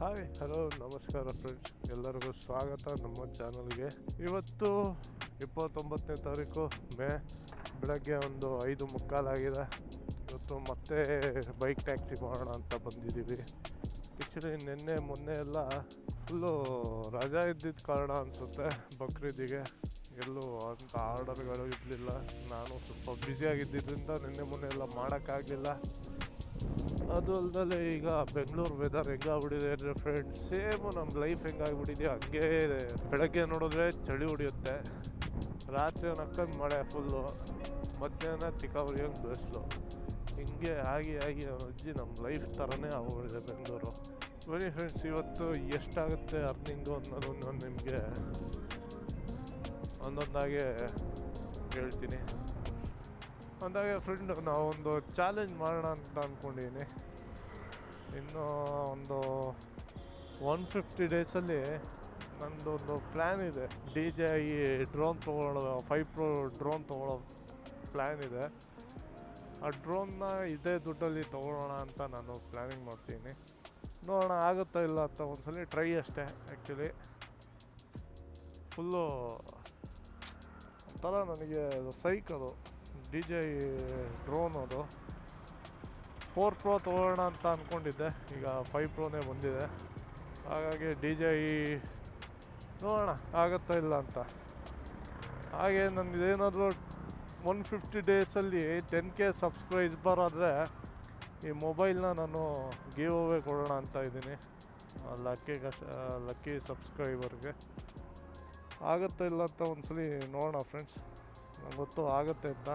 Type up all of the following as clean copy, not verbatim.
Hi hello ನಮಸ್ಕಾರ friends, ಎಲ್ಲರಿಗೂ ಸ್ವಾಗತ ನಮ್ಮ ಚಾನಲ್ಗೆ. ಇವತ್ತು 29ನೇ ತಾರೀಕು ಮೇ, ಬೆಳಗ್ಗೆ ಒಂದು 5:15 ಆಗಿದೆ. ಇವತ್ತು ಮತ್ತೆ ಬೈಕ್ ಟ್ಯಾಕ್ಸಿ ಮಾಡೋಣ ಅಂತ ಬಂದಿದ್ದೀವಿ. ಆ್ಯಕ್ಚುಲಿ ನಿನ್ನೆ ಮೊನ್ನೆ ಎಲ್ಲ ಫುಲ್ಲು ರಜಾ ಇದ್ದಿದ್ದ ಕಾರಣ ಅನಿಸುತ್ತೆ, ಬಕ್ರೀದಿಗೆ ಎಲ್ಲೂ ಅಂತ ಆರ್ಡರ್ಗಳು ಇರಲಿಲ್ಲ. ನಾನು ಸ್ವಲ್ಪ ಬ್ಯುಸಿಯಾಗಿದ್ದರಿಂದ ನಿನ್ನೆ ಮೊನ್ನೆ ಎಲ್ಲ ಮಾಡೋಕ್ಕಾಗಲಿಲ್ಲ. ಅದು ಅಲ್ಲದೆ ಈಗ ಬೆಂಗಳೂರು ವೆದರ್ ಹೆಂಗಾಗ್ಬಿಟ್ಟಿದೆ ಅಂದರೆ ಫ್ರೆಂಡ್ಸ್, ಸೇಮು ನಮ್ಮ ಲೈಫ್ ಹೆಂಗಾಗ್ಬಿಟ್ಟಿದೆಯೋ ಹಂಗೇ ಇದೆ. ಬೆಳಗ್ಗೆ ನೋಡಿದ್ರೆ ಚಳಿ ಹೊಡಿಯುತ್ತೆ, ರಾತ್ರಿ ನಕ್ಕಂದು ಮಳೆ ಫುಲ್ಲು, ಮಧ್ಯಾಹ್ನ ತಿಕ್ಕಾವರಿಯಂಗೆ ಬಿಸಿಲು. ಹಿಂಗೆ ಆಗಿ ಅಜ್ಜಿ ನಮ್ಮ ಲೈಫ್ ಥರನೇ ಆಗೋಗಿದೆ ಬೆಂಗಳೂರು. ಬನ್ನಿ ಫ್ರೆಂಡ್ಸ್, ಇವತ್ತು ಎಷ್ಟಾಗುತ್ತೆ ಅರ್ನಿಂಗು ಅನ್ನೋದು ನಾನು ನಿಮಗೆ ಒಂದೊಂದಾಗೆ ಹೇಳ್ತೀನಿ. ಅಂದಾಗೆ ಫ್ರೆಂಡ್, ನಾವೊಂದು ಚಾಲೆಂಜ್ ಮಾಡೋಣ ಅಂತ ಅಂದ್ಕೊಂಡಿದ್ದೀನಿ. ಇನ್ನು ಒಂದು 150 ಡೇಸಲ್ಲಿ ನನ್ನದೊಂದು ಪ್ಲ್ಯಾನ್ ಇದೆ. DJI ಡ್ರೋನ್ ತೊಗೊಳ್ಳೋ 5 Pro ಡ್ರೋನ್ ತೊಗೊಳ್ಳೋ ಪ್ಲ್ಯಾನ್ ಇದೆ. ಆ ಡ್ರೋನ್ನ ಇದೇ ದುಡ್ಡಲ್ಲಿ ತೊಗೊಳ್ಳೋಣ ಅಂತ ನಾನು ಪ್ಲ್ಯಾನಿಂಗ್ ಮಾಡ್ತೀನಿ. ನೋಡೋಣ ಆಗುತ್ತಾ ಇಲ್ಲ ಅಂತ ಒಂದ್ಸಲ ಟ್ರೈ ಅಷ್ಟೇ. ಆ್ಯಕ್ಚುಲಿ ಫುಲ್ಲು ಒಂಥರ ನನಗೆ ಸೈಕ್ ಅದು DJI ಡ್ರೋನ್. ಅದು 4 Pro ತೊಗೊಳ್ಳೋಣ ಅಂತ ಅಂದ್ಕೊಂಡಿದ್ದೆ, ಈಗ 5 Proನೇ ಬಂದಿದೆ. ಹಾಗಾಗಿ DJI ನೋಡೋಣ ಆಗುತ್ತಾ ಇಲ್ಲ ಅಂತ. ಹಾಗೆ ನನಗೇನಾದರೂ 150 ಡೇಸಲ್ಲಿ 10K ಸಬ್ಸ್ಕ್ರೈಬರ್ ಆದರೆ ಈ ಮೊಬೈಲ್ನ ನಾನು ಗಿವ್ ಅವೇ ಕೊಡೋಣ ಅಂತ ಇದ್ದೀನಿ ಲಕ್ಕಿ ಸಬ್ಸ್ಕ್ರೈಬರ್ಗೆ. ಆಗುತ್ತಾ ಇಲ್ಲ ಅಂತ ಒಂದ್ಸಲಿ ನೋಡೋಣ ಫ್ರೆಂಡ್ಸ್. ನಂಗೆ ಗೊತ್ತು ಆಗುತ್ತೆ ಅಂತ.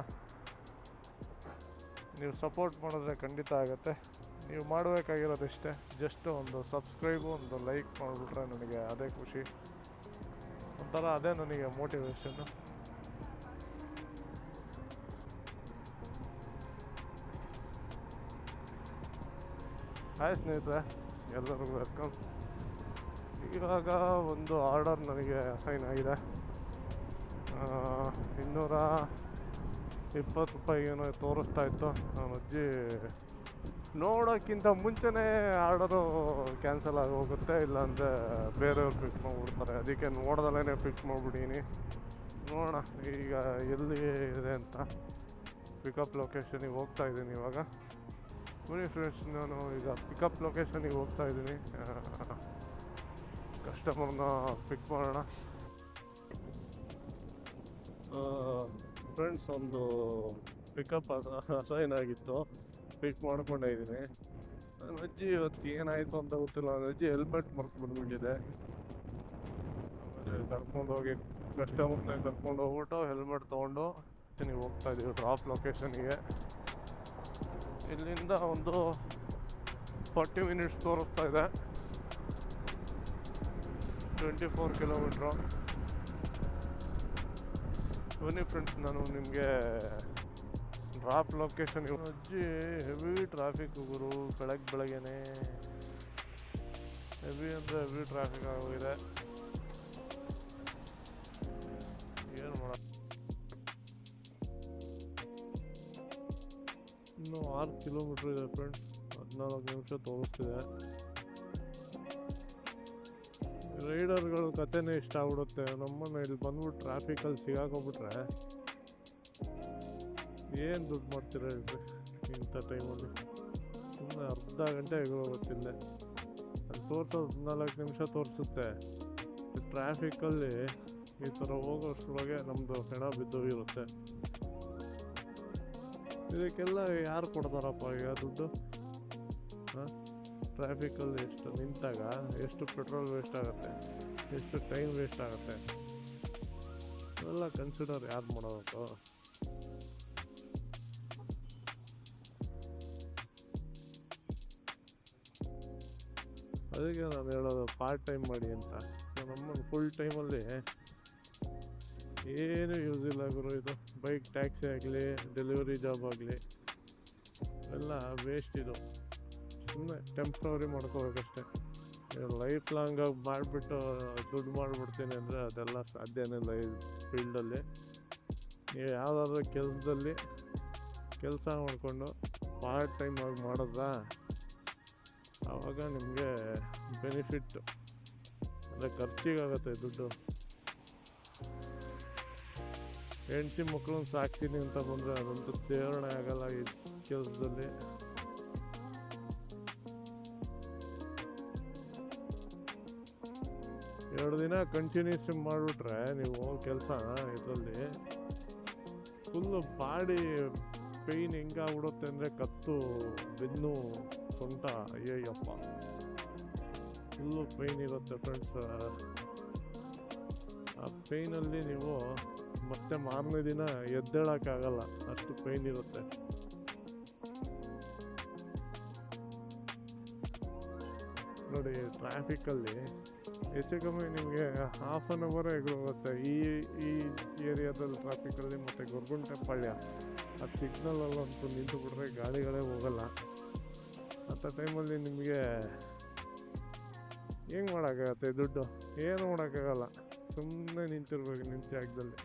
ನೀವು ಸಪೋರ್ಟ್ ಮಾಡಿದ್ರೆ ಖಂಡಿತ ಆಗುತ್ತೆ. ನೀವು ಮಾಡಬೇಕಾಗಿರೋದಿಷ್ಟೇ, ಜಸ್ಟ್ ಒಂದು ಸಬ್ಸ್ಕ್ರೈಬು, ಒಂದು ಲೈಕ್ ಮಾಡಿಬಿಟ್ರೆ ನನಗೆ ಅದೇ ಖುಷಿ. ಒಂಥರ ಅದೇ ನನಗೆ ಮೋಟಿವೇಶನ್ನು. ಹಾಯ್ ಸ್ನೇಹಿತರೆ, ಎಲ್ಲರಿಗೂ ವೆಲ್ಕಮ್. ಇವಾಗ ಒಂದು ಆರ್ಡರ್ ನನಗೆ ಅಸೈನ್ ಆಗಿದೆ. 220 ರೂಪಾಯಿ ಏನೋ ತೋರಿಸ್ತಾ ಇತ್ತು. ನಾನು ಅಜ್ಜಿ ನೋಡೋಕ್ಕಿಂತ ಮುಂಚೆನೇ ಆರ್ಡರು ಕ್ಯಾನ್ಸಲ್ ಆಗಿ ಹೋಗುತ್ತೆ, ಇಲ್ಲಾಂದರೆ ಬೇರೆಯವ್ರು ಪಿಕ್ ಮಾಡಿಬಿಡ್ತಾರೆ. ಅದಕ್ಕೆ ನೋಡ್ದಲೇ ಪಿಕ್ ಮಾಡಿಬಿಡೀನಿ. ನೋಡೋಣ ಈಗ ಎಲ್ಲಿ ಇದೆ ಅಂತ. ಪಿಕಪ್ ಲೊಕೇಶನಿಗೆ ಹೋಗ್ತಾಯಿದ್ದೀನಿ ಇವಾಗ. ಬನ್ನಿ ಫ್ರೆಂಡ್ಸ್, ನಾನು ಈಗ ಪಿಕಪ್ ಲೊಕೇಶನಿಗೆ ಹೋಗ್ತಾಯಿದ್ದೀನಿ. ಕಸ್ಟಮರ್ನ ಪಿಕ್ ಮಾಡೋಣ. ಫ್ರೆಂಡ್ಸ್, ಒಂದು ಪಿಕಪ್ ಅಸೈನ್ ಆಗಿತ್ತು, ಪಿಕ್ ಮಾಡ್ಕೊಂಡೇ ಇದ್ದೀನಿ. ನನ್ನ ಅಜ್ಜಿ ಇವತ್ತು ಏನಾಯಿತು ಅಂತ ಗೊತ್ತಿಲ್ಲ. ನನ್ನ ಅಜ್ಜಿ ಹೆಲ್ಮೆಟ್ ಮರ್ತು ಬಂದುಬಿಟ್ಟಿದೆ. ಆಮೇಲೆ ಕರ್ಕೊಂಡೋಗಿ ಕಸ್ಟಮರ್ನ ಕರ್ಕೊಂಡು ಹೋಗ್ಬಿಟ್ಟು ಹೆಲ್ಮೆಟ್ ತೊಗೊಂಡು ನೀವು ಹೋಗ್ತಾಯಿದ್ದೀವಿ ಡ್ರಾಪ್ ಲೊಕೇಶನಿಗೆ. ಇಲ್ಲಿಂದ ಒಂದು 40 ಮಿನಿಟ್ಸ್ ತೋರಿಸ್ತಾ ಇದೆ, 24 ಕಿಲೋಮೀಟ್ರು. ಬನ್ನಿ ಫ್ರೆಂಡ್ಸ್, ನಾನು ನಿಮಗೆ ಡ್ರಾಪ್ ಲೊಕೇಶನ್. ಅಜ್ಜಿ ಹೆವಿ ಟ್ರಾಫಿಕ್ ಗುರು, ಬೆಳಗ್ಗೆನೇ ಹೆವಿ ಅಂದರೆ ಹೆವಿ ಟ್ರಾಫಿಕ್ ಆಗೋಗಿದೆ. ಏನು ಮಾಡ, ಇನ್ನೂ 6 ಕಿಲೋಮೀಟ್ರ್ ಇದೆ ಫ್ರೆಂಡ್ಸ್. 14 ನಿಮಿಷ ತೋರಿಸ್ತಿದೆ. ರೈಡರ್ಗಳ ಕತೆನೇ ಇಷ್ಟ ಆಗ್ಬಿಡುತ್ತೆ. ನಮ್ಮನ್ನು ಇಲ್ಲಿ ಬಂದ್ಬಿಟ್ಟು ಟ್ರಾಫಿಕಲ್ಲಿ ಸಿಗಾಕೊಬಿಟ್ರೆ ಏನು ದುಡ್ಡು ಮಾಡ್ತೀರ ಹೇಳ್ರಿ ಇಂಥ ಟೈಮಲ್ಲಿ. ಸುಮ್ಮನೆ ಅರ್ಧ ಗಂಟೆ ಎಗೋಗುತ್ತಿಲ್ಲ. ಅಲ್ಲಿ ತೋರಿಸೋದು 14 ನಿಮಿಷ ತೋರಿಸುತ್ತೆ. ಟ್ರಾಫಿಕಲ್ಲಿ ಈ ಥರ ಹೋಗೋಷ್ಟ್ರೊಳಗೆ ನಮ್ಮದು ಹೆಣ ಬಿದ್ದೋಗಿರುತ್ತೆ. ಇದಕ್ಕೆಲ್ಲ ಯಾರು ಕೊಡ್ತಾರಪ್ಪ ಈಗ ದುಡ್ಡು? ಹಾಂ, ಟ್ರಾಫಿಕಲ್ಲಿ ಎಷ್ಟು ನಿಂತಾಗ ಎಷ್ಟು ಪೆಟ್ರೋಲ್ ವೇಸ್ಟ್ ಆಗುತ್ತೆ, ಎಷ್ಟು ಟೈಮ್ ವೇಸ್ಟ್ ಆಗುತ್ತೆ, ಎಲ್ಲ ಕನ್ಸಿಡರ್ ಯಾರು ಮಾಡೋದು? ಅದಕ್ಕೆ ನಾನು ಹೇಳೋದು ಪಾರ್ಟ್ ಟೈಮ್ ಮಾಡಿ ಅಂತ. ನಮ್ಮನ್ನು ಫುಲ್ ಟೈಮಲ್ಲಿ ಏನು ಯೂಸ್ ಇಲ್ಲ ಗುರು. ಇದು ಬೈಕ್ ಟ್ಯಾಕ್ಸಿ ಆಗಲಿ, ಡೆಲಿವರಿ ಜಾಬ್ ಆಗಲಿ, ಎಲ್ಲ ವೇಸ್ಟ್. ಇದು ಸುಮ್ಮನೆ ಟೆಂಪ್ರವರಿ ಮಾಡ್ಕೋಬೇಕಷ್ಟೆ. ಲೈಫ್ ಲಾಂಗ್ ಆಗಿ ಮಾಡಿಬಿಟ್ಟು ದುಡ್ಡು ಮಾಡಿಬಿಡ್ತೀನಿ ಅಂದರೆ ಅದೆಲ್ಲ ಸಾಧ್ಯನೇ ಇಲ್ಲ ಈ ಫೀಲ್ಡಲ್ಲಿ. ನೀವು ಯಾವುದಾದ್ರೂ ಕೆಲಸ ಮಾಡಿಕೊಂಡು ಪಾರ್ಟ್ ಟೈಮ್ ಆಗಿ ಮಾಡಿದ್ರಾ ಆವಾಗ ನಿಮಗೆ ಬೆನಿಫಿಟ್ ಅಂದರೆ ಖರ್ಚಿಗಾಗತ್ತೆ ದುಡ್ಡು. ಹೆಂಡತಿ ಮಕ್ಕಳನ್ನ ಸಾಕ್ತೀನಿ ಅಂತ ಬಂದರೆ ಅದಂತೂ ತೇವರಣೆ ಆಗಲ್ಲ ಈ ಕೆಲಸದಲ್ಲಿ. ಎರಡು ದಿನ ಕಂಟಿನ್ಯೂಸ್ ಮಾಡಿಬಿಟ್ರೆ ನೀವು ಕೆಲಸ ಇದರಲ್ಲಿ ಫುಲ್ಲು ಬಾಡಿ ಪೇಯ್ನ್ ಹೆಂಗಾಗ್ಬಿಡುತ್ತೆ ಅಂದರೆ ಕತ್ತು, ಬೆನ್ನು, ಸೊಂಟ, ಅಯ್ಯಯ್ಯಪ್ಪ ಫುಲ್ಲು ಪೇಯ್ನ್ ಇರುತ್ತೆ ಫ್ರೆಂಡ್ಸ್. ಆ ಪೇಯ್ನಲ್ಲಿ ನೀವು ಮತ್ತೆ ಮಾರನೇ ದಿನ ಎದ್ದೇಳೋಕ್ಕಾಗಲ್ಲ, ಅಷ್ಟು ಪೇಯ್ನ್ ಇರುತ್ತೆ. ನೋಡಿ ಟ್ರಾಫಿಕಲ್ಲಿ ಹೆಚ್ಚು ಕಮ್ಮಿ ನಿಮಗೆ ಹಾಫ್ ಆನ್ ಅವರೇ ಹೋಗುತ್ತೆ. ಈ ಏರಿಯಾದಲ್ಲಿ ಟ್ರಾಫಿಕಲ್ಲಿ ಮತ್ತು ಗೊರಗುಂಟೆ ಪಾಳ್ಯ ಆ ಸಿಗ್ನಲಲ್ಲಂತೂ ನಿಂತು ಬಿಟ್ರೆ ಗಾಡಿಗಳೇ ಹೋಗಲ್ಲ. ಅಂಥ ಟೈಮಲ್ಲಿ ನಿಮಗೆ ಹೆಂಗೆ ಮಾಡೋಕ್ಕಾಗತ್ತೆ ದುಡ್ಡು? ಏನು ಮಾಡೋಕ್ಕಾಗಲ್ಲ, ಸುಮ್ಮನೆ ನಿಂತಿರ್ಬೇಕು ನಿಂತ ಜಾಗದಲ್ಲಿ.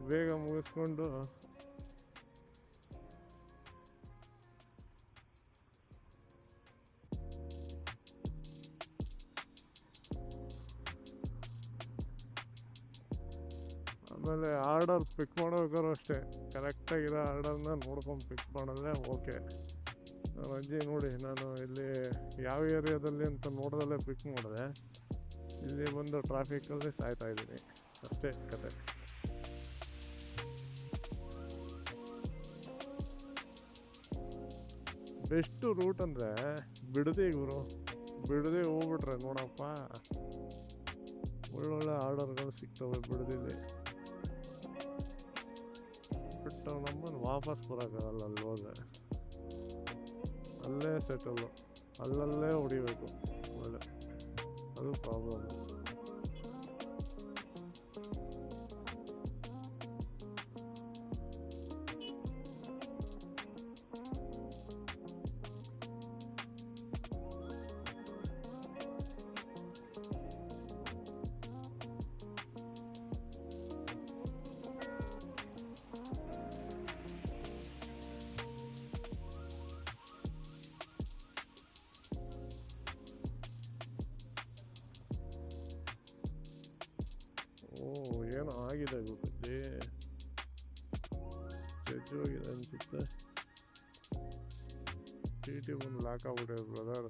ಬೇಗ ಮುಗಿಸ್ಕೊಂಡು ಆಮೇಲೆ ಆರ್ಡರ್ ಪಿಕ್ ಮಾಡ್ಬೇಕಾದ್ರೂ ಅಷ್ಟೇ ಕರೆಕ್ಟಾಗಿರೋ ಆರ್ಡರ್ನ ನೋಡ್ಕೊಂಡು ಪಿಕ್ ಮಾಡಿದ್ರೆ ಓಕೆ. ನಾನು ಅಜ್ಜಿ ನೋಡಿ, ನಾನು ಇಲ್ಲಿ ಯಾವ ಏರಿಯಾದಲ್ಲಿ ಅಂತ ನೋಡ್ದಲ್ಲೇ ಪಿಕ್ ಮಾಡಿದೆ, ಇಲ್ಲಿ ಬಂದು ಟ್ರಾಫಿಕಲ್ಲಿ ಸಾಯ್ತಾ ಇದ್ದೀನಿ, ಅಷ್ಟೇ ಕತೆ. ಬೆಸ್ಟು ರೂಟ್ ಅಂದರೆ ಬಿಡದಿ ಗುರು, ಬಿಡದಿ ಹೋಗ್ಬಿಟ್ರೆ ನೋಡಪ್ಪ ಒಳ್ಳೊಳ್ಳೆ ಆರ್ಡರ್ಗಳು ಸಿಗ್ತವೆ ಬಿಡದಿಲ್ಲಿ. ಬಿಟ್ಟು ನಮ್ಮನ್ನು ವಾಪಸ್ ಬರೋಕ್ಕಾಗಲ್ಲ, ಅಲ್ಲಿ ಹೋದ್ರೆ ಅಲ್ಲೇ ಸೆಟಲ್ಲು, ಅಲ್ಲಲ್ಲೇ ಹೊಡಿಬೇಕು ಒಳ್ಳೆ, ಅದು ಪ್ರಾಬ್ಲಮ್. ಏನೋ ಆಗಿದೆ ಗೊತ್ತಿದೆ, ಜಡ್ಜು ಆಗಿದೆ ಅನ್ಸುತ್ತೆ. ಟಿ ಒಂದು ಲಾಕ್ ಆಗ್ಬಿಟ್ಟಿದೆ ಬ್ರದರ್.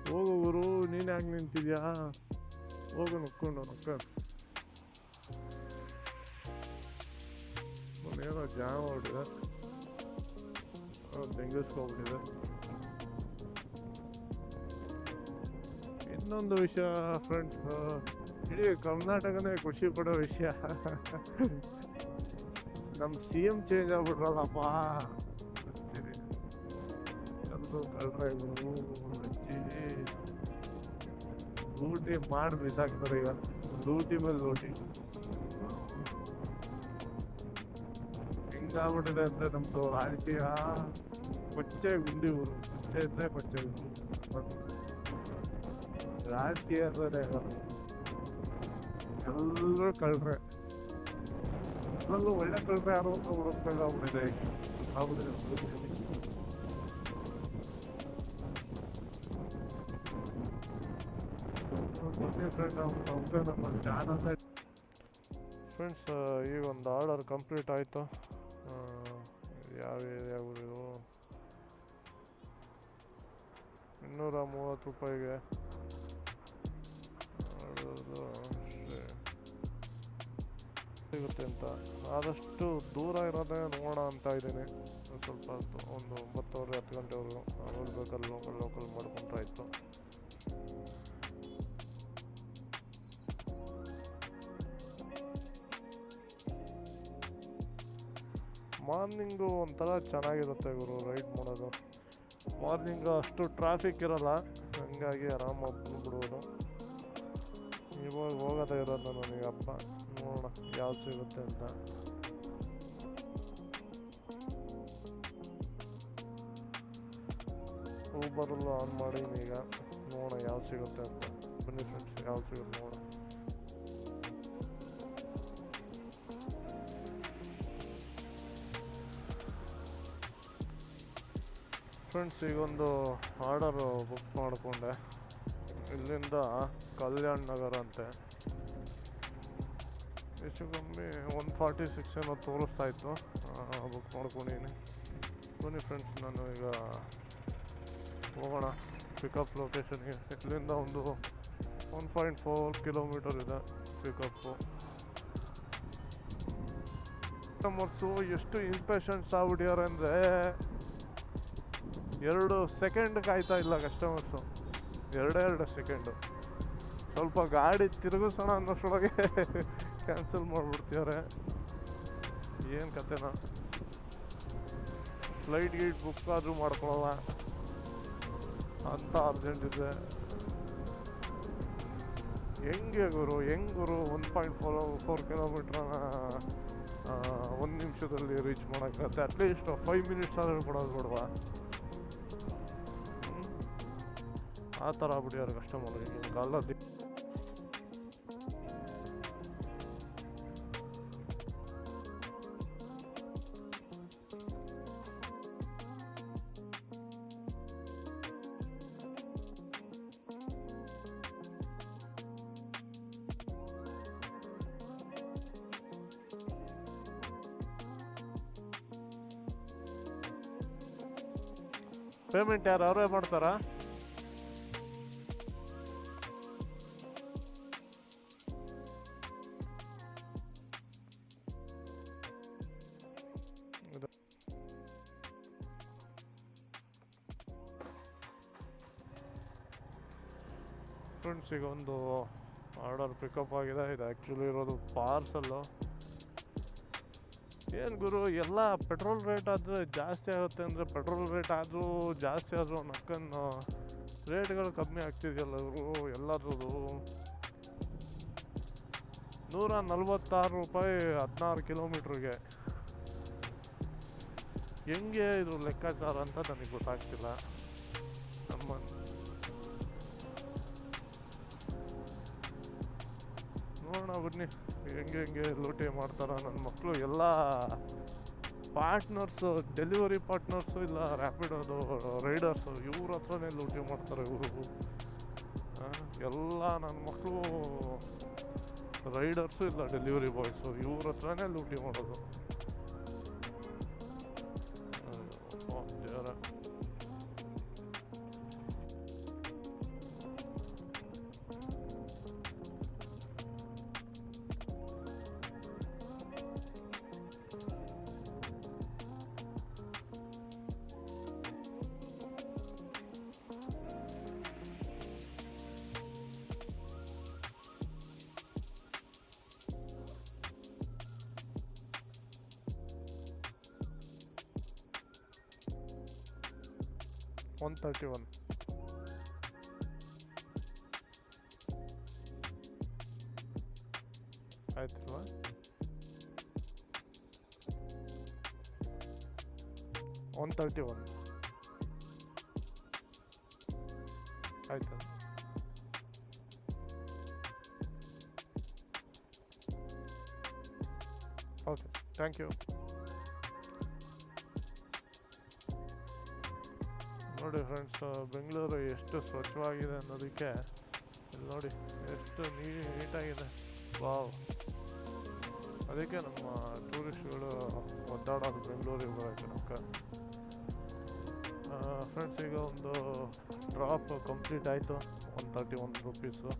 ಹೋಗು ಗುರು, ನೀನು ಯಾಕೆ ನಿಂತಿದ್ಯಾ? ಹೋಗು ನುಕ್ಕೊಂಡು ಏನೋ ಜಾಮ್ ಆಗ್ಬಿಟ್ಟಿದೆ, ಬೆಂಗಿಸ್ಕೊಬಿಟ್ಟಿದೆ. ಇನ್ನೊಂದು ವಿಷಯ ಫ್ರೆಂಡ್ಸ್, ಇಡೀ ಕರ್ನಾಟಕನೇ ಖುಷಿ ಪಡೋ ವಿಷಯ, ನಮ್ಮ CM ಚೇಂಜ್ ಆಗ್ಬಿಟ್ರಲ್ಲಪ್ಪ. ಎಲ್ಲರೂ ಕಳ್ರೆ ಲೂಟಿ ಮಾಡಿ ಬಿಸಾಕ್ತಾರೆ ಈಗ, ಲೂಟಿ ಮೇಲೆ ಲೂಟಿ. ಹಿಂಗಾಗ್ಬಿಟ್ಟಿದೆ ಅಂದರೆ ನಮ್ಮದು ರಾಜಕೀಯ ಕೊಚ್ಚೆ ಗುಂಡಿ ಊರು, ಕೊಚ್ಚೆ ಇದ್ದರೆ ಕೊಚ್ಚೆ ಗುಂಡಿ. ರಾಜಕೀಯ ಅಂದರೆ ಎಲ್ಲರೂ ಕಳ್ರೆ, ಅದರಲ್ಲೂ ಒಳ್ಳೆ ಕಳ್ರೆ ಯಾರು ಅಂತ ಹುಡುಕ್ಬೇಕಾಗ್ಬಿಟ್ಟಿದೆ ಆಗ್ಬಿಟ್ಟಿದೆ. ಫ್ರೆಂಡ್ಸ್, ಈಗ ಒಂದು ಆರ್ಡರ್ ಕಂಪ್ಲೀಟ್ ಆಯಿತು. ಯಾವ ಏರಿಯಾ ಊರಿದು? 230 ರೂಪಾಯಿಗೆ ಸಿಗುತ್ತೆ ಅಂತ. ಆದಷ್ಟು ದೂರ ಇರೋದೇ ನೋಡೋಣ ಅಂತ ಇದ್ದೀನಿ. ಸ್ವಲ್ಪ ಹೊತ್ತು, ಒಂದು 9:30 10 ಗಂಟೆವರೆಗೂ ಆಮೇಲೆ ಬೇಕಲ್ಲಿ ಲೋಕಲ್ ಮಾಡ್ಕೊಂಡ್ರೆ ಆಯಿತು. ಮಾರ್ನಿಂಗು ಒಂಥರ ಚೆನ್ನಾಗಿರುತ್ತೆ ಗುರು ರೈಡ್ ಮಾಡೋದು. ಮಾರ್ನಿಂಗು ಅಷ್ಟು ಟ್ರಾಫಿಕ್ ಇರೋಲ್ಲ, ಹಂಗಾಗಿ ಆರಾಮಾಗಿ ಬಂದ್ಬಿಡ್ಬೋದು. ಇವಾಗ ಹೋಗೋದೇ ಇರೋದು ನನಗೆ ಹಬ್ಬ, ನೋಡೋಣ ಯಾವ್ದು ಸಿಗುತ್ತೆ ಅಂತ. ಊಬರಲ್ಲೂ ಆನ್ ಮಾಡೀನಿ ಈಗ, ನೋಡೋಣ ಯಾವ್ದು ಸಿಗುತ್ತೆ ಅಂತ. ಬನ್ನಿ ಫ್ರೆಂಡ್ಸ್, ಯಾವ್ದು ಸಿಗುತ್ತೆ ನೋಡೋಣ. ಫ್ರೆಂಡ್ಸ್, ಈಗೊಂದು ಆರ್ಡರು ಬುಕ್ ಮಾಡಿಕೊಂಡೆ. ಇಲ್ಲಿಂದ ಕಲ್ಯಾಣ್ ನಗರ ಅಂತೆ. ಹೆಚ್ಚು ಕಮ್ಮಿ 146 ಏನೋ ತೋರಿಸ್ತಾ ಇತ್ತು. ಬುಕ್ ಮಾಡ್ಕೊಂಡಿದ್ದೀನಿ. ಬನ್ನಿ ಫ್ರೆಂಡ್ಸ್, ನಾನು ಈಗ ಹೋಗೋಣ ಪಿಕಪ್ ಲೊಕೇಶನ್ಗೆ. ಇಲ್ಲಿಂದ ಒಂದು 1.4 ಕಿಲೋಮೀಟರ್ ಇದೆ ಪಿಕಪ್ಪು. ಕಸ್ಟಮರ್ಸು ಎಷ್ಟು ಇಂಪೇಷನ್ಸ್ ಆಗ್ಬಿಟ್ಯಾರೆ ಅಂದರೆ 2 ಸೆಕೆಂಡ್ ಕಾಯ್ತಾ ಇಲ್ಲ ಕಸ್ಟಮರ್ಸು. 2 ಸೆಕೆಂಡು. ಸ್ವಲ್ಪ ಗಾಡಿ ತಿರುಗಿಸೋಣ ಅನ್ನೋಷ್ಟೊಳಗೆ ಕ್ಯಾನ್ಸಲ್ ಮಾಡಿಬಿಡ್ತಿದ್ದಾರೆ. ಏನು ಕತೆನಾ. ಫ್ಲೈಟ್ ಗೀಟ್ ಬುಕ್ ಆದರೂ ಮಾಡ್ಕೊಳ್ಳಲ್ಲ ಅಂತ ಅರ್ಜೆಂಟ್ ಇದೆ. ಹೆಂಗೆ ಗುರು 1.4 ಕಿಲೋಮೀಟ್ರನ್ನ 1 ನಿಮಿಷದಲ್ಲಿ ರೀಚ್ ಮಾಡೋಕ್ಕಾಗತ್ತೆ? ಅಟ್ಲೀಸ್ಟ್ 5 ಮಿನಿಟ್ಸ್ ಆದರೂ ಕೊಡೋದು ಬೇಡವಾ? ಆ ಥರ ಆಗ್ಬಿಟ್ಟಿದ್ದಾರೆ ಕಸ್ಟಮರ್ ಈಗಿನ ಕಾಲದಲ್ಲಿ. ಪೇಮೆಂಟ್ ಯಾರು ಅವರೇ ಮಾಡ್ತಾರಾ? ಫ್ರೆಂಡ್ಸ್, ಈಗ ಒಂದು ಆರ್ಡರ್ ಪಿಕಪ್ ಆಗಿದೆ. ಇದು ಆ್ಯಕ್ಚುಲಿ ಇರೋದು ಪಾರ್ಸಲ್ಲು. ಏನು ಗುರು, ಎಲ್ಲ ಪೆಟ್ರೋಲ್ ರೇಟ್ ಆದರೆ ಜಾಸ್ತಿ ಆಗುತ್ತೆ ಅಂದರೆ ಪೆಟ್ರೋಲ್ ರೇಟ್ ಆದರೂ ಜಾಸ್ತಿ ಆದರೂ ನಕ್ಕನ್ನು ರೇಟ್ಗಳು ಕಮ್ಮಿ ಆಗ್ತಿದೆಯಲ್ಲ ಇವರು ಎಲ್ಲರದು. 146 ರೂಪಾಯಿ 16 ಕಿಲೋಮೀಟ್ರಿಗೆ. ಹೆಂಗೆ ಇದು ಲೆಕ್ಕಾಚಾರ ಅಂತ ನನಗೆ ಗೊತ್ತಾಗ್ತಿಲ್ಲ. ನಮ್ಮ ನೋಡೋಣ ಬನ್ನಿ ಹೆಂಗೆ ಲೂಟಿ ಮಾಡ್ತಾರ ನನ್ನ ಮಕ್ಕಳು. ಎಲ್ಲ ಪಾರ್ಟ್ನರ್ಸು, ಡೆಲಿವರಿ ಪಾರ್ಟ್ನರ್ಸು ಇಲ್ಲ ರ್ಯಾಪಿಡೋದು ರೈಡರ್ಸು, ಇವ್ರ ಹತ್ರನೇ ಲೂಟಿ ಮಾಡ್ತಾರೆ ಇವರು. ಎಲ್ಲ ನನ್ನ ಮಕ್ಕಳು ರೈಡರ್ಸು ಇಲ್ಲ ಡೆಲಿವರಿ ಬಾಯ್ಸು, ಇವ್ರ ಹತ್ರನೇ ಲೂಟಿ ಮಾಡೋದು. ದೇವರ. $131 ಆಯ್ತಲ್ವಾ? $131 ಆಯ್ತಾ? Okay, thank you. ನೋಡಿ ಫ್ರೆಂಡ್ಸ್, ಬೆಂಗಳೂರು ಎಷ್ಟು ಸ್ವಚ್ಛವಾಗಿದೆ ಅನ್ನೋದಕ್ಕೆ ಇಲ್ಲಿ ನೋಡಿ ಎಷ್ಟು ನೀಟಾಗಿದೆ. ವಾವ್. ಅದಕ್ಕೆ ನಮ್ಮ ಟೂರಿಸ್ಟ್ಗಳು ಒದ್ದಾಡೋದು ಬೆಂಗಳೂರಿಗೆ ಬರೋಕ್ಕೆ ನಮ್ಗೆ. ಫ್ರೆಂಡ್ಸ್, ಈಗ ಒಂದು ಡ್ರಾಪ್ ಕಂಪ್ಲೀಟ್ ಆಯಿತು. 131 ರೂಪೀಸು.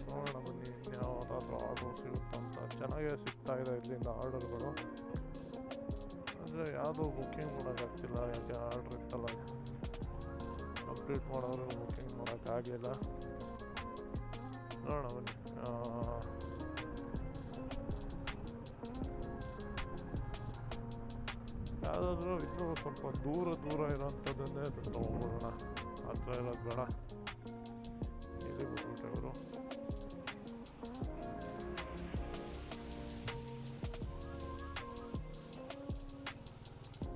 ನೋಡೋಣ ಬನ್ನಿ ಇನ್ಯಾವುದಾದ್ರೂ ಆರ್ಡರ್ ಸಿಗುತ್ತಂತ. ಚೆನ್ನಾಗೇ ಸಿಗ್ತಾಯಿದೆ ಇಲ್ಲಿಂದ ಆರ್ಡರ್ಗಳು. ಅಂದರೆ ಯಾವುದೂ ಬುಕ್ಕಿಂಗ್ ಮಾಡೋಕ್ಕಾಗ್ತಿಲ್ಲ. ಯಾಕೆ ಆರ್ಡ್ರ್ ಇತ್ತಲ್ಲ ಕಂಪ್ಲೀಟ್ ಮಾಡೋರು ಬುಕ್ಕಿಂಗ್ ಮಾಡೋಕ್ಕಾಗಲಿಲ್ಲ. ನೋಡೋಣ ಬನ್ನಿ. ಯಾವುದಾದ್ರೂ ಇನ್ನೂ ಸ್ವಲ್ಪ ದೂರ ಇರೋಂಥದ್ದನ್ನೇ ತೊಗೊಂಡ್ಬಿಡೋಣ. ಹತ್ರ ಇರೋದು ಬೇಡ. ಇಲ್ಲಿ ಬಿಟ್ಬಿಟ್ಟೆ ಅವರು.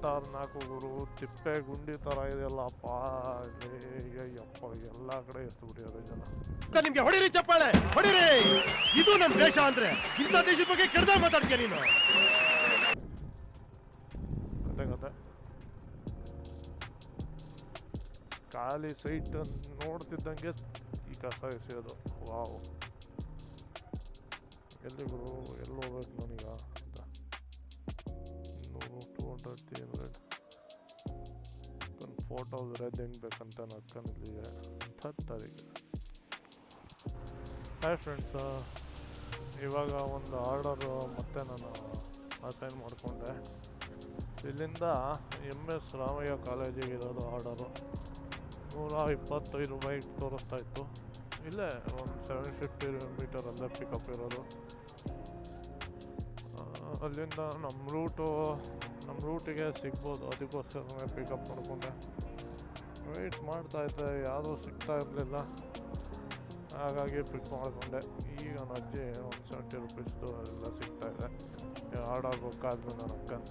ಖತರ್ನಾಕ್ ಗುರು, ತಿಪ್ಪೆ ಗುಂಡಿ ಥರ ಇದೆಯಲ್ಲಪ್ಪ. ಅಯ್ಯಪ್ಪ, ಎಲ್ಲ ಕಡೆ ಎಷ್ಟು ಬಿಡಿಯೋದು ಜನ. ನಿಮ್ಗೆ ಹೊಡಿರಿ ಚಪ್ಪಾಳೆ, ಹೊಡಿರಿ. ಇದು ನಮ್ ದೇಶ ಅಂದ್ರೆ ಇಂಥ ದೇಶದ ಬಗ್ಗೆ ಕೆಡ್ದಾಗ ಮಾತಾಡ್ತೀಯ ನೀನು. ಕತೆ ಖಾಲಿ ಸೈಟ್ ನೋಡ್ತಿದ್ದಂಗೆ ಈ ಕಸ ಎಸೆಯೋದು. ವಾವ್, ಎಲ್ಲಿ ಗುರು, ಎಲ್ಲಿ ಹೋಗ್ಬೇಕು ನನಗ ಅಂತ. 200 300 ಫೋಟೋ ಇರೋದು ಹೆಂಗೆ ಬೇಕಂತ ನಡ್ಕೊಂಡಿದ್ದೀವಿ. 10 ತಾರೀಕು. ಹಾಯ್ ಫ್ರೆಂಡ್ಸ್, ಇವಾಗ ಒಂದು ಆರ್ಡರು ಮತ್ತೆ ನಾನು ಅಸೈನ್ ಮಾಡಿಕೊಂಡೆ. ಇಲ್ಲಿಂದ MS ರಾಮಯ್ಯ ಕಾಲೇಜಿಗೆ ಇರೋದು ಆರ್ಡರು. 125 ರೂಪಾಯಿಗೆ ತೋರಿಸ್ತಾ ಇತ್ತು. ಇಲ್ಲೇ ಒಂದು 750 ಮೀಟರಲ್ಲೇ ಪಿಕಪ್ ಇರೋದು. ಅಲ್ಲಿಂದ ನಮ್ಮ ರೂಟಿಗೆ ಸಿಗ್ಬೋದು, ಅದಕ್ಕೋಸ್ಕರ ಪಿಕಪ್ ಮಾಡಿಕೊಂಡೆ. ವೆಯ್ಟ್ ಮಾಡ್ತಾಯಿದ್ದೆ, ಯಾವುದೂ ಸಿಗ್ತಾ ಇರಲಿಲ್ಲ, ಹಾಗಾಗಿ ಪಿಕ್ ಮಾಡಿಕೊಂಡೆ. ಈಗ ನನ್ನ ಅಜ್ಜಿ 170 ರೂಪೀಸ್ದು ಎಲ್ಲ ಸಿಗ್ತಾಯಿದೆ. ಆರ್ಡರ್ ಬೇಕಾದ್ಮೇಲೆ ನಾನು ಅಕ್ಕನ್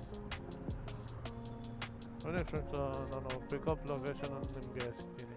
ಬನ್ನಿ ಫ್ರೆಂಡ್ಸ್, ನಾನು ಪಿಕಪ್ ಲೊಕೇಶನಲ್ಲಿ ನಿಮಗೆ ಸಿಗ್ತೀನಿ.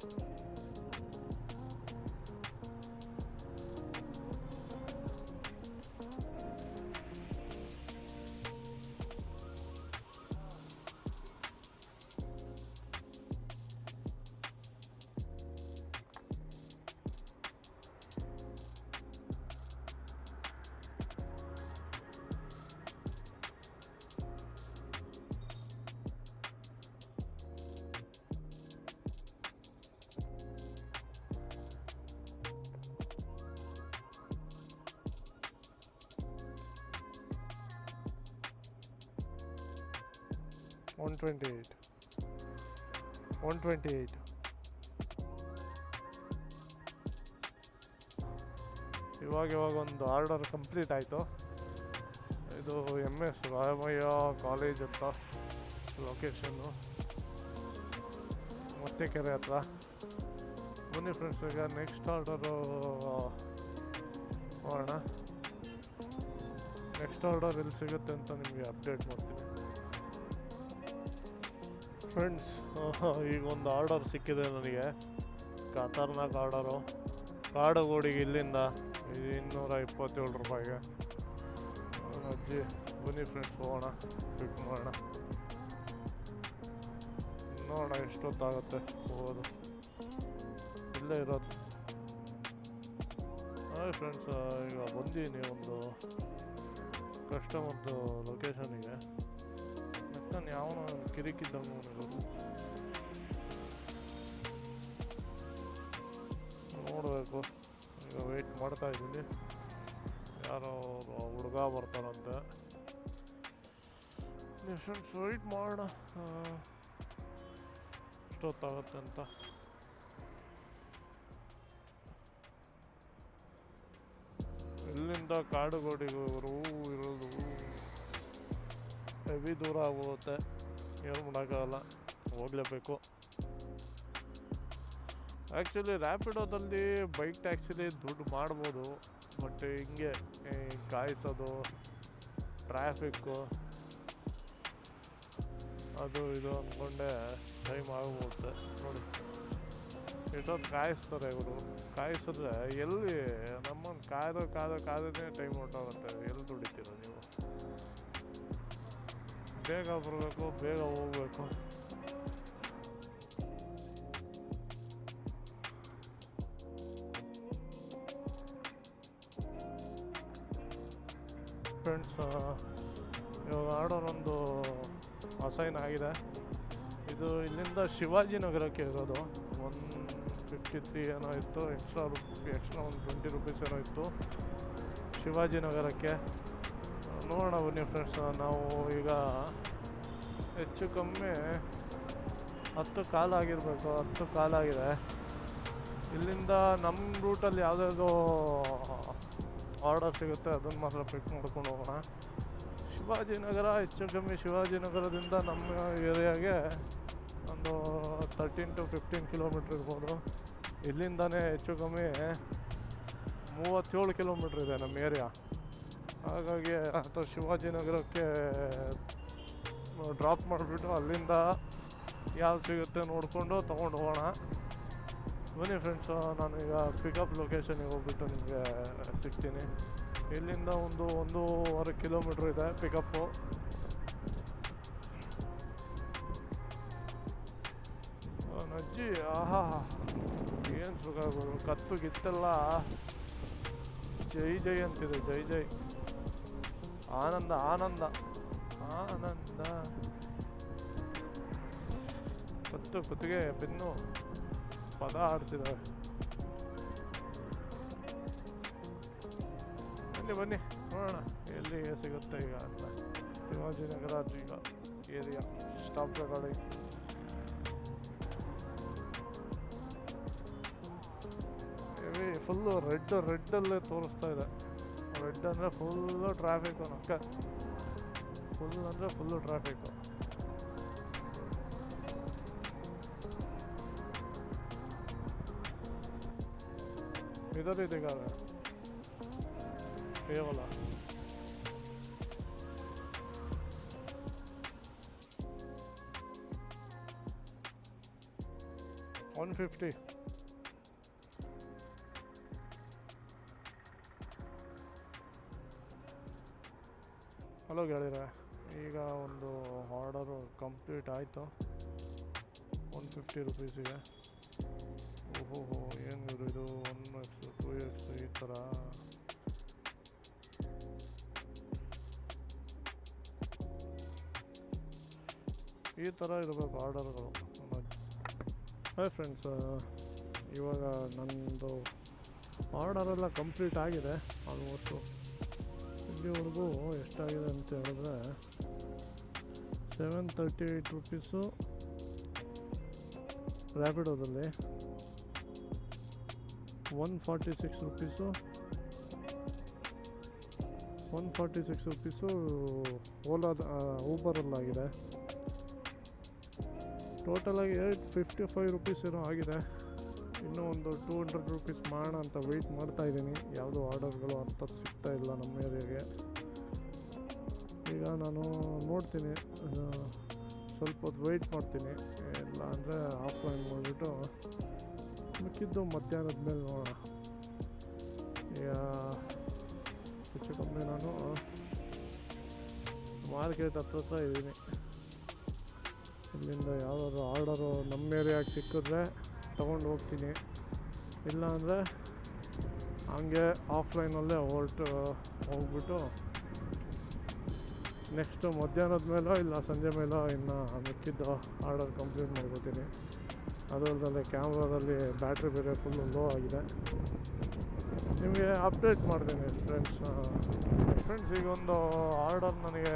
$128. ಇವಾಗ ಒಂದು ಆರ್ಡರ್ ಕಂಪ್ಲೀಟ್ ಆಯಿತು. ಇದು MS ರಾಮಯ್ಯ ಕಾಲೇಜ್ ಅಂತ ಲೊಕೇಶನ್ನು, ಮತ್ತೆಕೆರೆ ಹತ್ರ. ಬನ್ನಿ ಫ್ರೆಂಡ್ಸ್, ಈಗ ನೆಕ್ಸ್ಟ್ ಆರ್ಡರು ಮಾಡೋಣ. ನೆಕ್ಸ್ಟ್ ಆರ್ಡರ್ ಎಲ್ಲಿ ಸಿಗುತ್ತೆ ಅಂತ ನಿಮಗೆ ಅಪ್ಡೇಟ್ ಮಾಡ್ತೀನಿ ಫ್ರೆಂಡ್ಸ್. ಈಗ ಒಂದು ಆರ್ಡರ್ ಸಿಕ್ಕಿದೆ ನನಗೆ, ಖತರ್ನಾಕ್ ಆರ್ಡರು. ಕಾಡುಗೋಡಿಗೆ ಇಲ್ಲಿಂದ 227 ರೂಪಾಯಿಗೆ. ಅಜ್ಜಿ ಬನ್ನಿ ಫ್ರೆಂಡ್ಸ್, ಹೋಗೋಣ, ಪಿಕ್ ಮಾಡೋಣ, ನೋಡೋಣ ಎಷ್ಟೊತ್ತಾಗುತ್ತೆ ಹೋಗೋದು. ಇಲ್ಲೇ ಇರೋದು. ಹಾಯ್ ಫ್ರೆಂಡ್ಸ್, ಈಗ ಬಂದೀನಿ ಒಂದು ಕಸ್ಟಮರ್ದು ಲೊಕೇಶನಿಗೆ. ನಾನು ಯಾವನೋ ಕಿರಿಕಿದ್ದ ನೋಡಬೇಕು. ಈಗ ವೆಯ್ಟ್ ಮಾಡ್ತಾ ಇದ್ದೀನಿ, ಯಾರೋ ಹುಡುಗ ಬರ್ತಾರಂತೆ. ಫ್ರೆಂಡ್ಸ್ ವೆಯ್ಟ್ ಮಾಡೋಣ ಎಷ್ಟೊತ್ತಾಗುತ್ತೆ ಅಂತ. ಇಲ್ಲಿಂದ ಕಾಡುಗೋಡಿಗೆ ಇರೋದು ಹೆವಿ ದೂರ ಆಗೋಗುತ್ತೆ, ಏನು ಮಾಡೋಕ್ಕಾಗಲ್ಲ, ಹೋಗಲೇಬೇಕು. ಆ್ಯಕ್ಚುಲಿ ರ್ಯಾಪಿಡೋದಲ್ಲಿ ಬೈಕ್ ಟ್ಯಾಕ್ಸಿಲಿ ದುಡ್ಡು ಮಾಡ್ಬೋದು, ಬಟ್ ಹಿಂಗೆ ಕಾಯಿಸೋದು, ಟ್ರಾಫಿಕ್ಕು, ಅದು ಇದು ಅಂದ್ಕೊಂಡೆ ಟೈಮ್ ಆಗೋಗುತ್ತೆ. ನೋಡಿ ಎಷ್ಟೊತ್ತು ಕಾಯಿಸ್ತಾರೆ ಇವರು. ಕಾಯಿಸಿದ್ರೆ ಎಲ್ಲಿ ನಮ್ಮನ್ನು ಕಾದೇ ಟೈಮ್ ಹೊರ್ಟೋಗುತ್ತೆ. ಎಲ್ಲಿ ದುಡಿತೀರ ನೀವು? ಬೇಗ ಬರಬೇಕು, ಬೇಗ ಹೋಗ್ಬೇಕು. ಫ್ರೆಂಡ್ಸ್, ಇವಾಗ ಆರ್ಡರ್ ಒಂದು ಅಸೈನ್ ಆಗಿದೆ. ಇದು ಇಲ್ಲಿಂದ ಶಿವಾಜಿನಗರಕ್ಕೆ ಇರೋದು. 153 ಏನೋ ಇತ್ತು, ಎಕ್ಸ್ಟ್ರಾ ಒಂದು 20 ರೂಪೀಸ್ ಏನೋ ಇತ್ತು ಶಿವಾಜಿನಗರಕ್ಕೆ. ನೋಡೋಣ ಬನ್ನಿ ಫ್ರೆಂಡ್ಸ್. ನಾವು ಈಗ ಹೆಚ್ಚು ಕಮ್ಮಿ 10 ಕಾಲ್ ಆಗಿರಬೇಕು, 10 ಕಾಲ್ ಆಗಿದೆ. ಇಲ್ಲಿಂದ ನಮ್ಮ ರೂಟಲ್ಲಿ ಯಾವುದಾದ್ರು ಆರ್ಡರ್ ಸಿಗುತ್ತೆ ಅದನ್ನು ಮಾತ್ರ ಪಿಕ್ ಮಾಡ್ಕೊಂಡು ಹೋಗೋಣ. ಶಿವಾಜಿನಗರ ಹೆಚ್ಚು ಕಮ್ಮಿ ಶಿವಾಜಿನಗರದಿಂದ ನಮ್ಮ ಏರಿಯಾಗೆ ಒಂದು 13 to 15 ಕಿಲೋಮೀಟ್ರ್ ಇರ್ಬೋದು. ಇಲ್ಲಿಂದನೇ ಹೆಚ್ಚು ಕಮ್ಮಿ 37 ಕಿಲೋಮೀಟ್ರ್ ಇದೆ ನಮ್ಮ ಏರಿಯಾ. ಹಾಗಾಗಿ ಅಥವಾ ಶಿವಾಜಿನಗರಕ್ಕೆ ಡ್ರಾಪ್ ಮಾಡಿಬಿಟ್ಟು ಅಲ್ಲಿಂದ ಯಾವ್ದು ಸಿಗುತ್ತೆ ನೋಡಿಕೊಂಡು ತೊಗೊಂಡು ಹೋಗೋಣ. ಬನ್ನಿ ಫ್ರೆಂಡ್ಸು, ನಾನೀಗ ಪಿಕಪ್ ಲೊಕೇಶನಿಗೆ ಹೋಗ್ಬಿಟ್ಟು ನಿಮಗೆ ಸಿಗ್ತೀನಿ. ಇಲ್ಲಿಂದ ಒಂದು 1.5 ಕಿಲೋಮೀಟ್ರ್ ಇದೆ ಪಿಕಪ್ಪು. ಅಜ್ಜಿ ಆಹಾ ಏನು ಸುಖ ಆಗೋದು. ಕತ್ತು ಗಿತ್ತೆಲ್ಲ ಜೈ ಜೈ ಅಂತಿದೆ, ಜೈ ಜೈ. ಆನಂದ ಆನಂದ ಆನಂದ. ಕತ್ತು ಕುತ್ತಿಗೆ ಬೆನ್ನು ಪದ ಆಡ್ತಿದ್ದಾವೆ. ಬನ್ನಿ ಬನ್ನಿ ನೋಡೋಣ ಎಲ್ಲಿಗೆ ಸಿಗುತ್ತೆ ಈಗ ಅಂತ. ಶಿವಾಜಿನಗರ ಈಗ ಏರಿಯಾ ಸ್ಟಾಪ್ ರೆಕಾರ್ಡಿಂಗ್. ಫುಲ್ಲು ರೆಡ್ಡಲ್ಲೇ ತೋರಿಸ್ತಾ ಇದೆ. ರೆಡ್ ಅಂದರೆ ಫುಲ್ಲು ಟ್ರಾಫಿಕ್ಕು ನಕ್ಕ. ಫುಲ್ ಅಂದರೆ ಫುಲ್ಲು ಟ್ರಾಫಿಕ್ಕು. इधर ही दिखा रहा है ये वाला. $150. ಹಲೋ ಗೆಳೆಯರೆ, ಈಗ ಒಂದು ಆರ್ಡರು ಕಂಪ್ಲೀಟ್ ಆಯಿತು. 150 ರುಪೀಸಿಗೆ. ಓಹೋ ಏನು ಇವರು ಇದು 1x 2x ಈ ಥರ. ಈ ಥರ ಇರಬೇಕು ಆರ್ಡರ್ಗಳು. ಹಾಯ್ ಫ್ರೆಂಡ್ಸ್, ಇವಾಗ ನನ್ನದು ಆರ್ಡರೆಲ್ಲ ಕಂಪ್ಲೀಟ್ ಆಗಿದೆ ಆಲ್ಮೋಸ್ಟು. ಇಲ್ಲಿವರೆಗೂ ಎಷ್ಟಾಗಿದೆ ಅಂತ ಹೇಳಿದ್ರೆ $738 ರ್ಯಾಪಿಡೋದಲ್ಲಿ, $146 ಊಬರಲ್ಲಾಗಿದೆ. ಟೋಟಲಾಗಿ $855 ಏನೋ ಆಗಿದೆ. ಇನ್ನೂ ಒಂದು $200 ಮಾಡೋಣ ಅಂತ ವೆಯ್ಟ್ ಮಾಡ್ತಾಯಿದ್ದೀನಿ. ಯಾವುದೋ ಆರ್ಡರ್ಗಳು ಅಂಥದ್ದು ಸಿಗ್ತಾ ಇಲ್ಲ ನಮ್ಮ ಏರಿಯಾಗೆ. ಈಗ ನಾನು ನೋಡ್ತೀನಿ, ಸ್ವಲ್ಪ ಹೊತ್ತು ವೆಯ್ಟ್ ಮಾಡ್ತೀನಿ. ಇಲ್ಲ ಅಂದರೆ ಆಫ್ಲೈನ್ ಮಾಡಿಬಿಟ್ಟು ಮಿಕ್ಕಿದ್ದು ಮಧ್ಯಾಹ್ನದ ಮೇಲೆ ನೋಡೋಣ. ಈಗ ಹೆಚ್ಚು ಕಮ್ಮಿ ನಾನು ಮಾರ್ಕೆಟ್ ಹತ್ರ ಇದ್ದೀನಿ. ಇಲ್ಲಿಂದ ಯಾವುದಾದ್ರು ಆರ್ಡರು ನಮ್ಮ ಏರಿಯಾಗೆ ಸಿಕ್ಕಿದ್ರೆ ತೊಗೊಂಡು ಹೋಗ್ತೀನಿ. ಇಲ್ಲ ಅಂದರೆ ಹಂಗೆ ಆಫ್ಲೈನಲ್ಲೇ ಹೋಗ್ಬಿಟ್ಟು ನೆಕ್ಸ್ಟು ಮಧ್ಯಾಹ್ನದ ಮೇಲೋ ಇಲ್ಲ ಸಂಜೆ ಮೇಲೋ ಇನ್ನು ಮಿಕ್ಕಿದ್ದು ಆರ್ಡರ್ ಕಂಪ್ಲೀಟ್ ಮಾಡ್ಕೋತೀನಿ. ಅದು ಅಲ್ಲದೆ ಕ್ಯಾಮ್ರಾದಲ್ಲಿ ಬ್ಯಾಟ್ರಿ ಬೇರೆ ಫುಲ್ಲು ಲೋ ಆಗಿದೆ. ನಿಮಗೆ ಅಪ್ಡೇಟ್ ಮಾಡ್ತೀನಿ ಫ್ರೆಂಡ್ಸ್. ಈಗ ಒಂದು ಆರ್ಡರ್ ನನಗೆ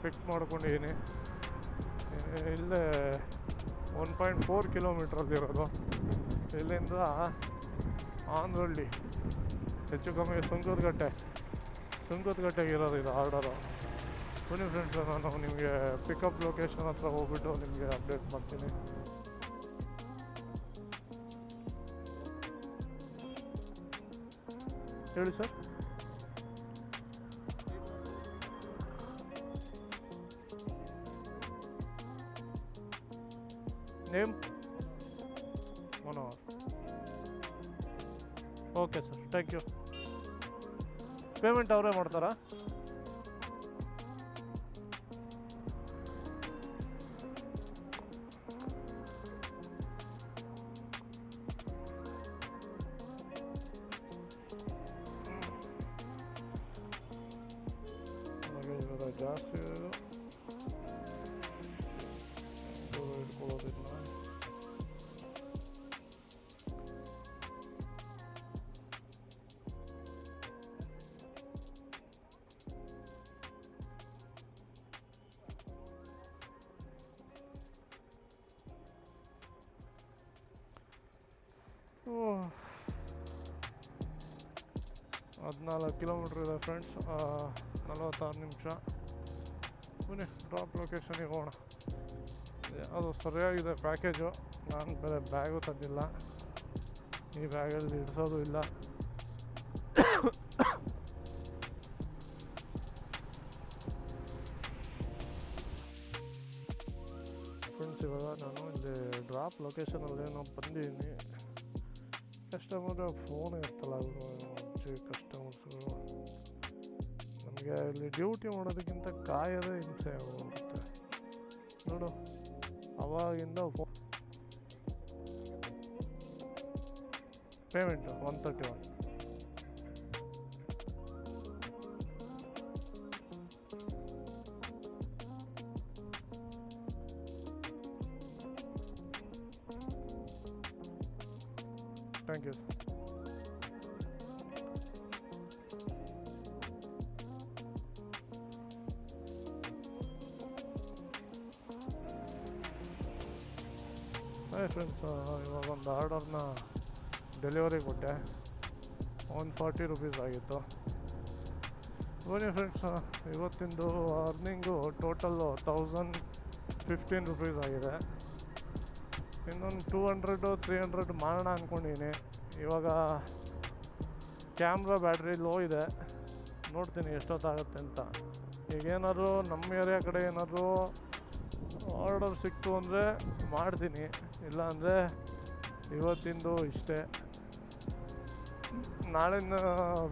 ಪಿಕ್ ಮಾಡ್ಕೊಂಡಿದ್ದೀನಿ. ಇಲ್ಲೇ 1.4 ಕಿಲೋಮೀಟ್ರಲ್ಲಿರೋದು. ಇಲ್ಲಿಂದ ಆಂಧ್ರಹಳ್ಳಿ, ಹೆಚ್ಚು ಕಮ್ಮಿ ಸುಂಕದಗಟ್ಟೆಗೆ ಇರೋದು ಇದು ಆರ್ಡರು. ಬನ್ನಿ ಫ್ರೆಂಡ್ಸ್, ನಾನು ನಿಮಗೆ ಪಿಕಪ್ ಲೊಕೇಶನ್ ಹತ್ರ ಹೋಗ್ಬಿಟ್ಟು ನಿಮಗೆ ಅಪ್ಡೇಟ್ ಮಾಡ್ತೀನಿ. ಹೇಳಿ sir. Name 1 hour. Okay sir, thank you. Payment ಅವರೇ ಮಾಡ್ತಾರಾ? ಜಾಸ್ತಿ ಇಟ್ಕೊಳ್ಳೋದಿಲ್ಲ. ಓ 14 ಕಿಲೋಮೀಟ್ರ್ ಇದೆ ಫ್ರೆಂಡ್ಸ್, 46 ನಿಮಿಷ. ಬನ್ನಿ ಡ್ರಾಪ್ ಲೊಕೇಶನಿಗೆ ಹೋಗೋಣ. ಅದು ಸರಿಯಾಗಿದೆ ಪ್ಯಾಕೇಜು. ನಾನು ಬೇರೆ ಬ್ಯಾಗು ತಂದಿಲ್ಲ, ಈ ಬ್ಯಾಗಲ್ಲಿ ಇಡಿಸೋದು ಇಲ್ಲ. ಇವಾಗ ನಾನು ಇಲ್ಲಿ ಡ್ರಾಪ್ ಲೊಕೇಶನಲ್ಲಿ ನಾವು ಬಂದಿದ್ದೀನಿ. ಕಸ್ಟಮರ್ ಫೋನ್ ಎತ್ತಲ್ಲ ಕಸ್ಟಮರ್ಸ್ಗಳು. ನಮಗೆ ಇಲ್ಲಿ ಡ್ಯೂಟಿ ಮಾಡೋದಕ್ಕಿಂತ ಕಾಯೋದೇ ಹಿಂಸೆ ಆಗೋಗುತ್ತೆ ನೋಡು. ಅವಾಗಿಂದ payment 131. Thank you. Hi friends, ಇವಾಗ ಒಂದು ಆರ್ಡರ್ನ ಡೆಲಿವರಿ ಕೊಟ್ಟೆ. 140 ರುಪೀಸ್ ಆಗಿತ್ತು. ಬನ್ನಿ ಫ್ರೆಂಡ್ಸ್, ಇವತ್ತಿಂದು ಅರ್ನಿಂಗು ಟೋಟಲ್ಲು 1015 ರುಪೀಸ್ ಆಗಿದೆ. ಇನ್ನೊಂದು 200-300 ಮಾಡೋಣ ಅಂದ್ಕೊಂಡಿದ್ದೀನಿ. ಇವಾಗ ಕ್ಯಾಮ್ರಾ ಬ್ಯಾಟ್ರಿ ಲೋ ಇದೆ, ನೋಡ್ತೀನಿ ಎಷ್ಟೊತ್ತಾಗುತ್ತೆ ಅಂತ. ಈಗೇನಾದ್ರು ನಮ್ಮ ಏರಿಯಾ ಕಡೆ ಏನಾದರೂ ಆರ್ಡರ್ ಸಿಕ್ತು ಅಂದರೆ ಮಾಡ್ತೀನಿ, ಇಲ್ಲಾಂದರೆ ಇವತ್ತಿಂದು ಇಷ್ಟೇ. ನಾಳಿನ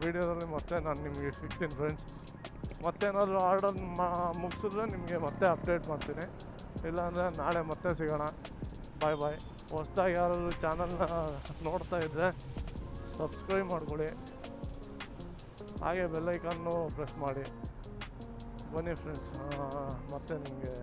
ವೀಡಿಯೋದಲ್ಲಿ ಮತ್ತೆ ನಾನು ನಿಮಗೆ ಸಿಗ್ತೀನಿ ಫ್ರೆಂಡ್ಸ್. ಮತ್ತೇನಾದರೂ ಆರ್ಡರ್ ಮುಗಿಸಿದ್ರೆ ನಿಮಗೆ ಮತ್ತೆ ಅಪ್ಡೇಟ್ ಮಾಡ್ತೀನಿ, ಇಲ್ಲಾಂದರೆ ನಾಳೆ ಮತ್ತೆ ಸಿಗೋಣ. ಬಾಯ್ ಬಾಯ್. ಹೊಸ್ದಾಗಿ ಯಾರಾದರೂ ಚಾನಲ್ನ ನೋಡ್ತಾ ಇದ್ದರೆ ಸಬ್ಸ್ಕ್ರೈಬ್ ಮಾಡ್ಕೊಳ್ಳಿ, ಹಾಗೆ ಬೆಲ್ಲೈಕನ್ನು ಪ್ರೆಸ್ ಮಾಡಿ. ಬನ್ನಿ ಫ್ರೆಂಡ್ಸ್, ಮತ್ತೆ ನಿಮಗೆ